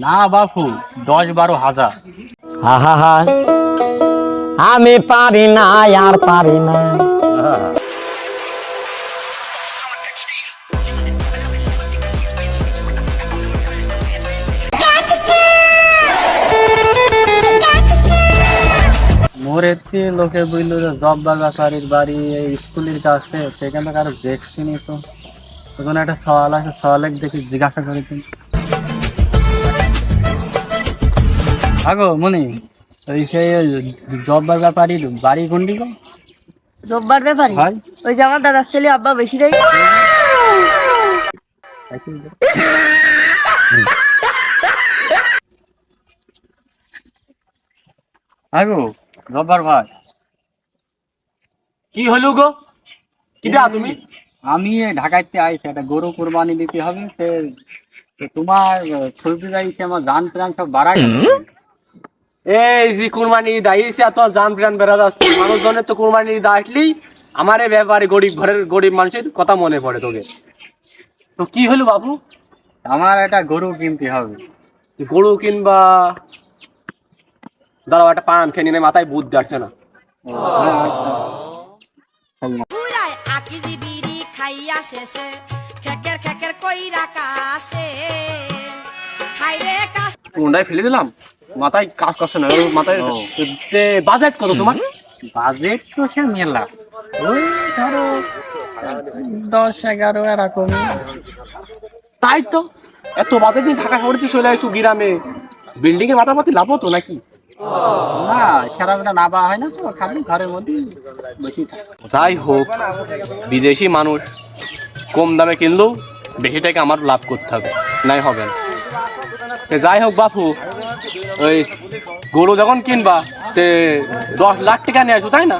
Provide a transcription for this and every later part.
না বাপু, 10-12 হাজার। আহা, আমি পারি না, আর পারি না। মোর এতে লোকে বললো যে জব বাগাকারীর বাড়ি এই স্কুলের কাছে, সেখানে কারো দেখছিনি তো। ওখানে একটা সওয়াল আছে, সওয়ালে দেখি জিজ্ঞাসা করে তুমি। আগো মনি, ওই সেই জব বাগাকারীর বাড়ি কোনটি গো? জব্বার ব্যাপারে হয় ওই যে আমার দাদার ছেলে আব্বা বেশি দেয়। আগো জব্বার ভাই, কি হলো গো? কিটা তুমি? আমি এই ঢাকাইতে আইছি, একটা গরু কোরবানি দিতে হবে। তো তোমার ছবি যাইছে, আমার জান প্রাণ সব বাড়াই। এই যে কুরবানি ঈদ আইছে, এত জান প্রাণ বেড়া যাচ্ছে মানুষজনের, তো কুরবানি ঈদ আসলি আমার এই ব্যাপারে গরিব ঘরের গরিব মানুষের কথা মনে পড়ে তোকে। তো কি হলো বাবু? আমার একটা গরু কিনতে হবে। গরু কিনবা? দাঁড়াও, একটা পান খেয়ে নিয়ে মাথায় বুদ্ধি আসছে না। পুরাই আকিজি বিড়ি খাইয়া শেষে খেকের খেকের কইরা কাশে হাইরে কাশ কোনটাই ফেলে দিলাম, মাথায় কাজ করছে না মাথায়। বাজেট কত তোমার? বাজেট তো সে মেলা, ওই ধরো 10-11 এরকম। তাই তো, এত বাজেট নিয়ে ঢাকা শহরে তুই চলে আসছো গ্রামে, বিল্ডিং এর মাথাপাতি লাভ হতো নাকি? না, সারা বেলা না পাওয়া হয় না তো, খালি ঘরের মধ্যে বেশি থাকে। যাই হোক, বিদেশি মানুষ কম দামে কিনলেও বেশি টাকা আমার লাভ করতে হবে, নাই হবে না। যাই হোক বাপু, ওই গরু যখন কিনবা তে 10 লাখ টাকা নিয়ে আসো, তাই না?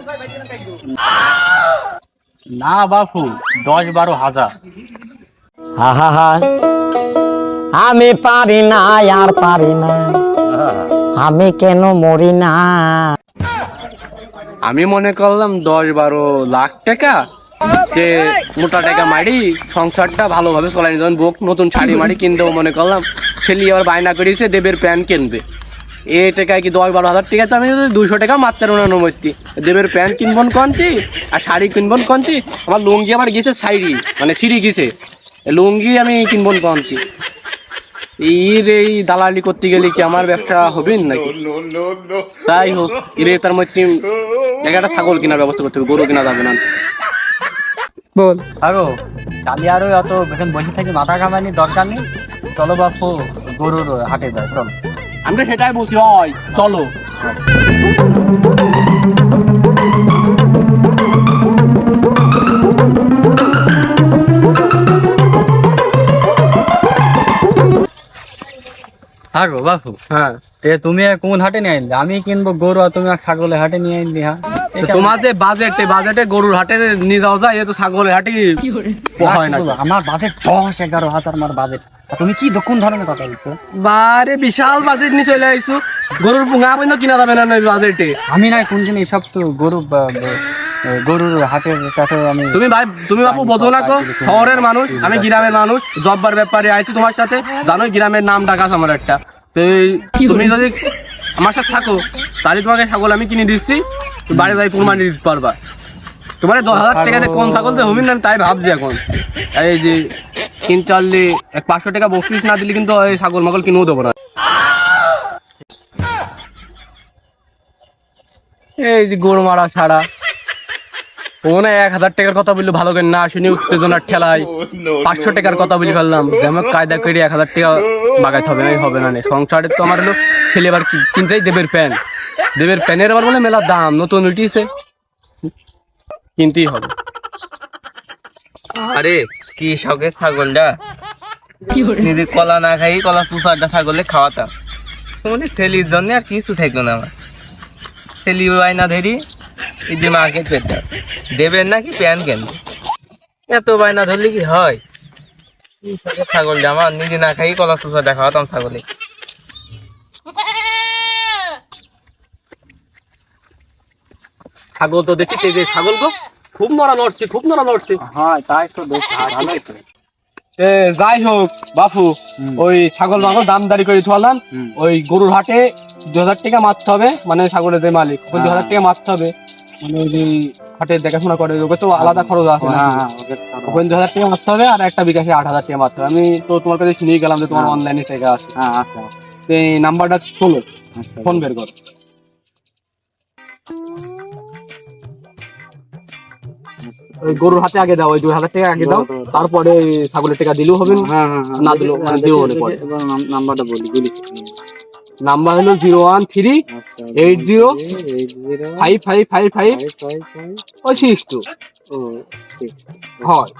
না বাপু, 10-12 হাজার। আহা, আমি পারি না, আর পারি না। আমি কেন মরি না? আমি মনে করলাম 10-12 লাখ টাকা যে মোটা টাকা মারি সংসারটা ভালোভাবে চলাই নিয়ে, যখন বোক নতুন শাড়ি মাড়ি কিনতেও মনে করলাম ছেলে আবার বায়না করেছে দেবের প্যান্ট কিনবে। এ টাকায় কি 10-12 হাজার টাকা, তো আমি 200 টাকা মাত্র অনুমতি দেবের প্যান্ট কিনবন কন্তি আর শাড়ি কিনবন কন্তি। আমার লুঙ্গি আবার গেছে সাইডি, মানে সিঁড়ি গেছে, লুঙ্গি আমি কিনবন কন্তি। এই দালালি করতে গেলে কি আমার ব্যবসা হবে নাকি? তাই হোক, তার মধ্যে একটা ছাগল কেনার ব্যবস্থা করতে হবে, গরু কেনা যাবে না। বল আগো, কালি আরো অত বেতন বসে থাকি মাথা ঘামানি দরকার নেই। চলো বাপু, গরুর হাটে যায়, চলো। আমরা সেটাই বলছি, হয় চলো। আগো বাপু, হ্যাঁ, তুমি কোন হাটে নিয়ে আনলে? আমি কিনবো গরু আর তুমি ছাগলের হাটে নিয়ে আনলি। হ্যাঁ, তো তোমার যে বাজেটে গরুর হাটে নিয়ে যাওয়া যায়, এ তো ছাগলের হাটে হয় না। আমার বাজেট 10-11 হাজার আমার বাজেট। তুমি কি কোন ধরনের কথা বলছো? বারে বিশাল বাজেট নিয়ে চলে আইসু, গরুর পুঙা বন্ধ কিনা যাবে না ওই বাজেটে। আমি নাই কোন দিন এসব তো গরুর হাটের কাছে আমি। তুমি বাপু বোঝো না কো, শহরের মানুষ আমি গ্রামের মানুষ, জব্বার ব্যাপারে আইছি তোমার সাথে, জানো গ্রামের নাম ডাক আছে আমার একটা। তো তুমি যদি আমার সাথে থাকো তাহলে তোমাকে ছাগল আমি কিনে দিচ্ছি, বাড়ি বাড়ি কুরবানি দিতে পারবা। তোমার 10,000 টাকাতে কোন ছাগল যে হবি না তাই ভাবছি এখন। এই যে কিনতে পারলে 500 টাকা বকশিস না দিলে কিন্তু এই ছাগল মাগল কিনেও দেবো না। এই যে গরু মারা ছাড়া ওখানে 1,000 টাকার কথা বললো, ভালো করে না শুনি উত্তেজনার ঠেলায় 500 টাকার কথা বলে ফেললাম। যেমন কায়দা করে 1,000 টাকা বাগাইতে হবে না। সংসারের তো আমার হলো ছেলে এবার কিনতেই দেবের প্যানের আবার বলে মেলার দাম নতুন উঠিয়েছে, কিনতেই হবে। আরে কি শখের ছাগলটা, নিজে কলা না খাই কলা চুষাটা ছাগলে খাওয়াতা। তোমাদের ছেলির জন্য আর কিছু থাকলো না আমার। ছেলি বায়না ধরি ঈদে মাকে পেতে দেবেন নাকি প্যান কেন, এত বায়না ধরলে কি হয়? কি শখের ছাগলটা আমার, নিজে না খাই কলা চুষাটা খাওয়াতাম ছাগলে। ছাগল তো দেখছি যে ছাগল গো খুব নড়া নড়ছে। হ্যাঁ, তাই তো বেশ ভালো। যাই হোক বাপু, ওই ছাগল মাগল দামদারি করে থাকলাম, ওই গরুর হাটে 2000 টাকা মারতে হবে, মানে ছাগলের যে মালিক ওই 2000 টাকা মারতে হবে, মানে ওই যে হাটে দেখাশোনা করে ওকে তো আলাদা খরচ আছে না, ওখানে 2000 টাকা মারতে হবে, আর একটা বিকাশে 8000 টাকা মারতে হবে। আমি তো তোমার কাছে শুনেই গেলাম যে তোমার অনলাইনে টাকা আছে। আচ্ছা তো এই নাম্বারটা শোনো, ফোন বের করো। ওই গরুর হাতে আগে দাও, ওই 2000 টাকা আগে দাও, তারপরে ছাগলের টাকা দিলেও হবে, না দিলেও মানে দিও না পরে। নাম্বারটা বলি দিলি। নাম্বার হলো 01380555562 হয়।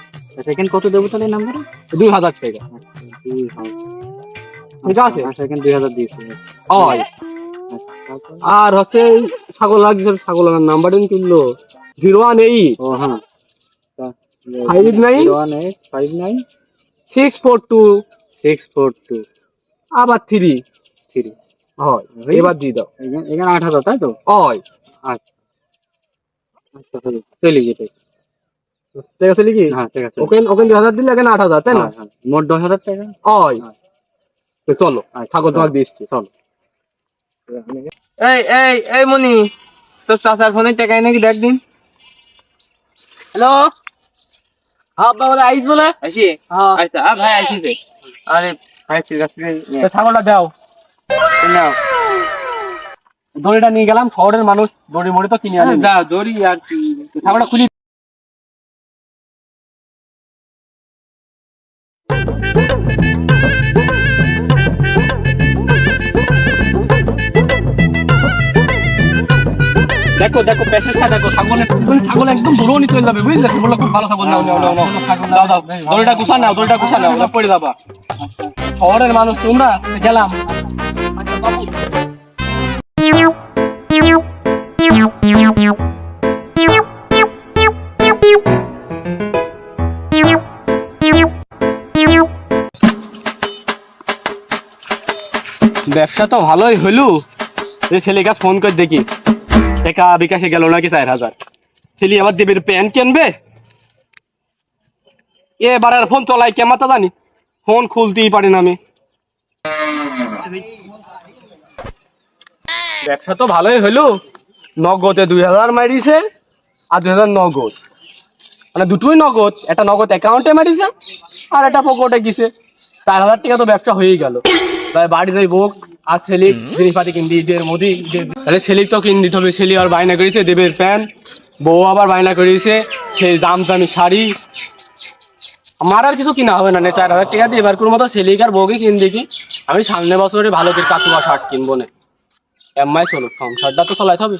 সেকেন্ড কত দেবো তাহলে নাম্বারে? 2000 টাকা। ঠিক আছে, সেকেন্ড 2000 দিয়েছি। হয়। আর হচ্ছে ছাগল লাগছে, ছাগলের নাম্বারটা কিনলো 018 ও হ্যাঁ 59 59 642 642 আবার 3 3 হয়। এবার দিয়ে দাও। এখানে 8000 তাই তো? হয়। আচ্ছা চলে যেতে। ঠিক আছে কি? হ্যাঁ ঠিক আছে। ওকে ওকে 2000 দিলে এখানে 8000 তাই না? মোট 10,000 টাকা। হয়। তো চলো ছাগল তোমাকে দিচ্ছি, চলো। এই এই এই মনি, তোর চাচার ফোনে টাকাই নাকি দেখ দিন। হ্যালো, আব্বা বলে আইস বলে। আসি আচ্ছা ভাই আসিছে। আরে ভাই ঠিক আছে, তো ছাগলটা দাও, নাও দড়িটা নিয়ে গেলাম, শহরের মানুষ দড়ি মড়ি তো কিনে আনে। দাও দড়ি আর কি। ছাগলটা খুলি। দেখো দেখো প্যাসেজটা দেখো, ছাগল একদম দৌড়নি চলে যাবে, বুঝলে? বললো খুব ভালো ছাগল, নাও নাও নাও দাও দাও, দড়িটা গুছা নাও, দড়িটা গুছা নাও, ওরা পড়ে যাবা। শহরের মানুষ তোমরা, গেলাম। ব্যবসা তো ভালোই হইলো, যে ছেলে কাছে ফোন করে দেখি টাকা বিকাশে গেল নাকি 4000। ছেলে আবার দেবের প্যান্ট কিনবে, এবার আর ফোন চলাই কেমাতা জানি, ফোন খুলতেই পারি না আমি। ব্যবসা তো ভালোই হইলো, নগদে 2000 মারিছে আর 2000 নগদ, মানে দুটোই নগদ, একটা নগদ অ্যাকাউন্টে মারিছে আর একটা পকেটে গেছে। 4000 টাকা তো ব্যবসা হয়েই গেল। তাই বাড়ি যাই বোক আর ছেলে জিনিসপাতি কিনবি ঈদের মধ্যে, তাহলে ছেলে তো কিনে দিতে হবে। ছেলে আর বায়না করেছে দেবের প্যান্ট, বউ আবার বায়না করেছে সেই দামি শাড়ি। আমার আর কিছু কিনা হবে না, 4000 টাকা দিয়ে এবার কোনো মতো ছেলেকে আর বউকে কিনে দেখি। আমি সামনে বছরে ভালো করে কাতুয়া শার্ট কিনবো না, এমআই চলো, সংসারটা তো চলাইতে হবে।